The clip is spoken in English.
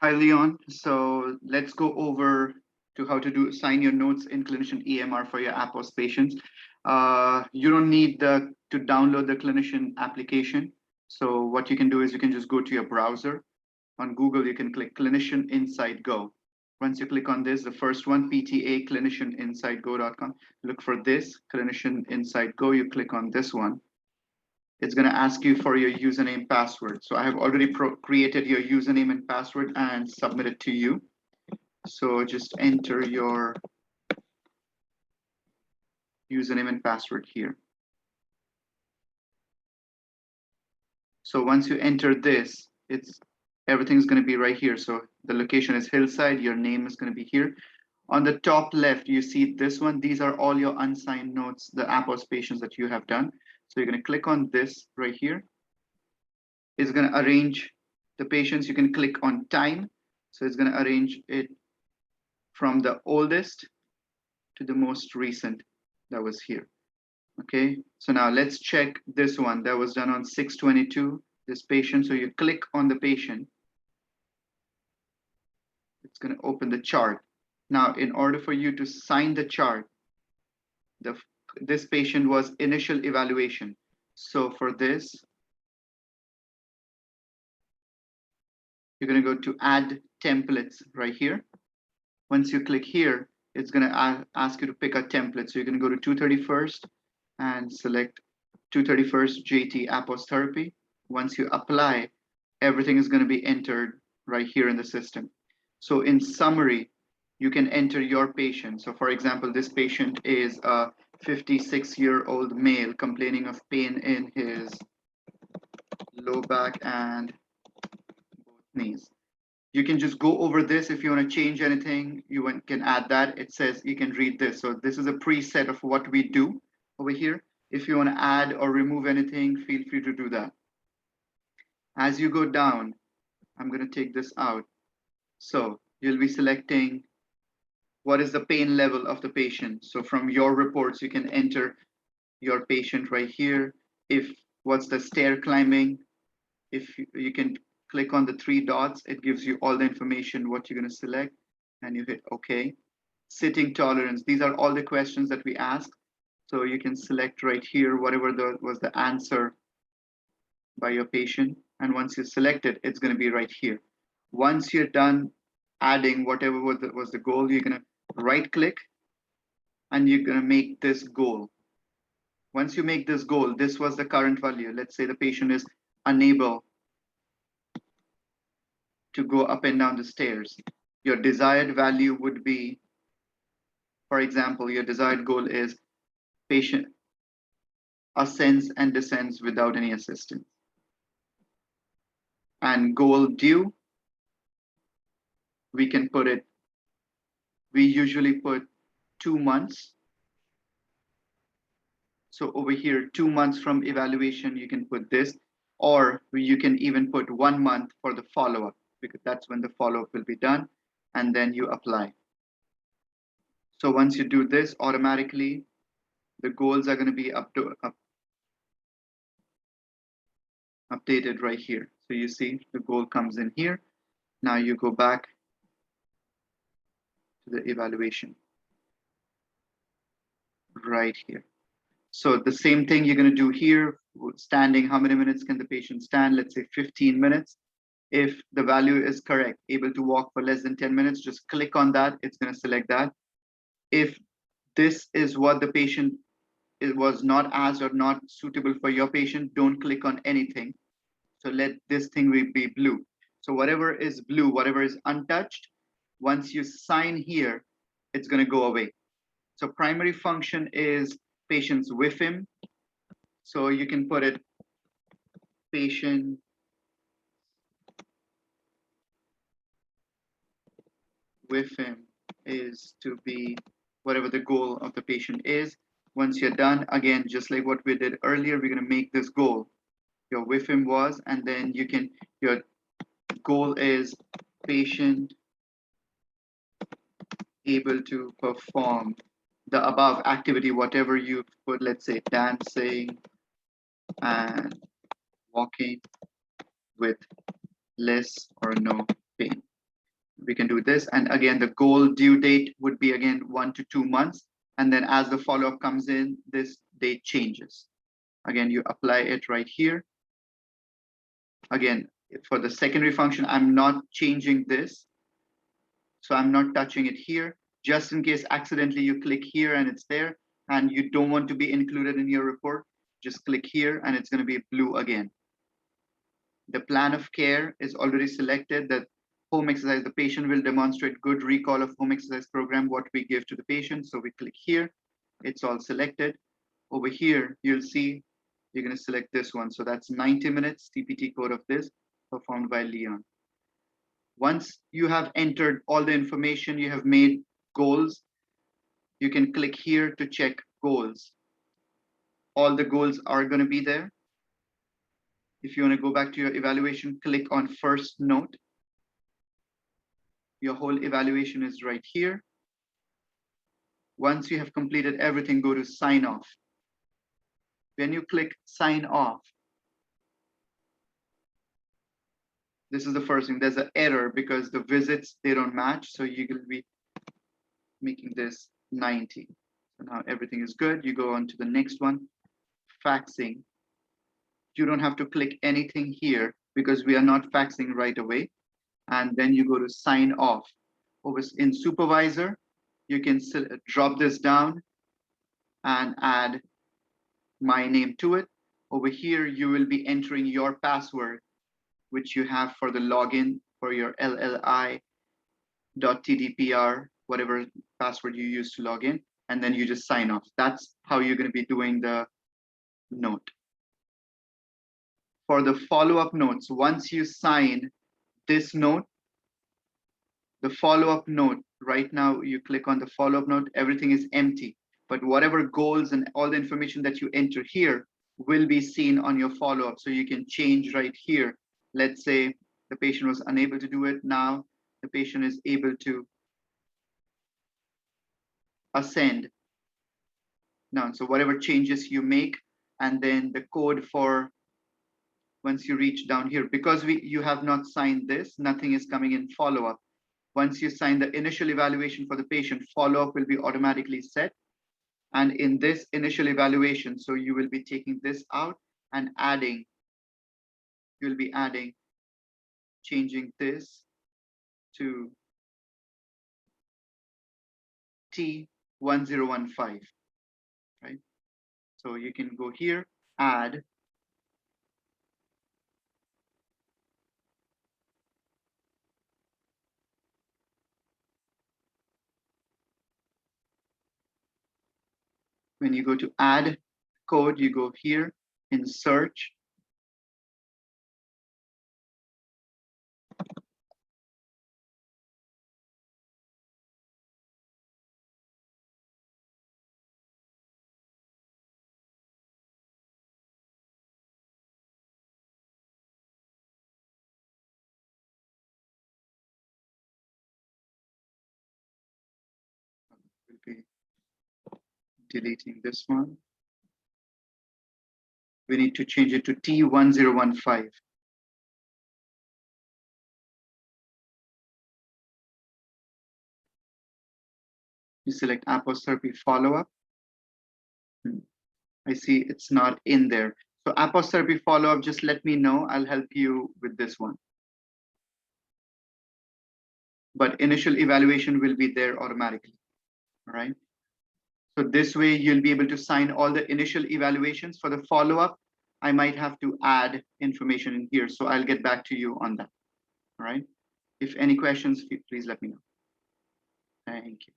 Hi, Leon. So let's go over to how to sign your notes in Clinician EMR for your Apos patients. You don't need to download the Clinician application. So what you can do is you can just go to your browser. On Google, you can click Clinician Insightgo. Once you click on this, the first one, PTA clinicianinsightgo.com. Look for this, Clinician Insightgo. You click on this one. It's going to ask you for your username password. So I have already created your username and password and submitted to you. So just enter your username and password here. So once you enter this, everything's going to be right here. So the location is Hillside. Your name is going to be here. On the top left, you see this one. These are all your unsigned notes, the Apos patients that you have done. So you're going to click on this right here. It's going to arrange the patients. You can click on time. So it's going to arrange it from the oldest to the most recent that was here. Okay, so now let's check this one that was done on 6/22, this patient. So you click on the patient. It's going to open the chart. Now, in order for you to sign the chart, this patient was initial evaluation. So for this, you're going to go to add templates right here. Once you click here, it's going to ask you to pick a template. So you're going to go to 231st and select 231st JT Apostherapy. Once you apply, everything is going to be entered right here in the system. So in summary, you can enter your patient. So for example, this patient is a 56-year-old male complaining of pain in his low back and both knees. You can just go over this. If you want to change anything, you can add that. It says you can read this. So this is a preset of what we do over here. If you want to add or remove anything, feel free to do that. As you go down, I'm going to take this out. So you'll be selecting what is the pain level of the patient. So from your reports, you can enter your patient right here. If what's the stair climbing, if you can click on the 3 dots, it gives you all the information, what you're going to select, and you hit OK. Sitting tolerance, these are all the questions that we ask. So you can select right here, whatever was the answer by your patient. And once you select it, it's going to be right here. Once you're done adding whatever was the goal, you're going to right click and you're going to make this goal. Once you make this goal, this was the current value. Let's say the patient is unable to go up and down the stairs. Your desired value would be, for example, your desired goal is patient ascends and descends without any assistance. And goal due, we can put it, we usually put 2 months. So over here, 2 months from evaluation, you can put this, or you can even put 1 month for the follow-up, because that's when the follow-up will be done, and then you apply. So once you do this, automatically, the goals are going to be updated right here. So you see the goal comes in here. Now you go back to the evaluation right here. So the same thing you're going to do here, standing, how many minutes can the patient stand? Let's say 15 minutes. If the value is correct, able to walk for less than 10 minutes, just click on that. It's going to select that. If this is what the patient, it was not asked or not suitable for your patient, don't click on anything. So let this thing be blue. So whatever is blue, whatever is untouched, once you sign here, it's going to go away. So primary function is patient's WIFM. So you can put it patient WIFM is to be whatever the goal of the patient is. Once you're done, again, just like what we did earlier, we're going to make this goal. Your WIFM was, and then your goal is patient able to perform the above activity, whatever you put, let's say dancing and walking with less or no pain. we can do this. And again, the goal due date would be again 1 to 2 months. And then as the follow-up comes in, this date changes. Again, you apply it right here. Again, for the secondary function, I'm not changing this. So I'm not touching it here, just in case accidentally you click here and it's there and you don't want to be included in your report, just click here and it's going to be blue again. The plan of care is already selected, that home exercise, the patient will demonstrate good recall of home exercise program, what we give to the patient. So we click here, it's all selected. Over here, you'll see, you're going to select this one. So that's 90 minutes TPT code of this performed by Leon. Once you have entered all the information, you have made goals, you can click here to check goals. All the goals are going to be there. If you want to go back to your evaluation, click on first note. Your whole evaluation is right here. Once you have completed everything, go to sign off. When you click sign off, this is the first thing. There's an error because the visits, they don't match. So you will be making this 90. So now everything is good. You go on to the next one, faxing. You don't have to click anything here because we are not faxing right away. And then you go to sign off. Over in supervisor, you can drop this down and add my name to it. Over here, you will be entering your password, which you have for the login for your LLI.tdpr, whatever password you use to log in, and then you just sign off. That's how you're going to be doing the note. For the follow-up notes, once you sign this note, the follow-up note, right now you click on the follow-up note, everything is empty, but whatever goals and all the information that you enter here will be seen on your follow-up. So you can change right here. Let's say the patient was unable to do it. Now the patient is able to ascend. Now, so whatever changes you make, and then the code for once you reach down here, because you have not signed this, nothing is coming in follow-up. Once you sign the initial evaluation for the patient, follow-up will be automatically set. And in this initial evaluation, so you will be taking this out and adding, you'll be adding, changing this to T1015, right? So you can go here, add, when you go to add code, you go here in search. We'll be deleting this one. We need to change it to T1015. You select Apostherapy follow-up. I see it's not in there. So Apostherapy follow-up, just let me know. I'll help you with this one. But initial evaluation will be there automatically, all right? So this way you'll be able to sign all the initial evaluations. For the follow-up, I might have to add information in here. So I'll get back to you on that, all right? If any questions, please let me know. Thank you.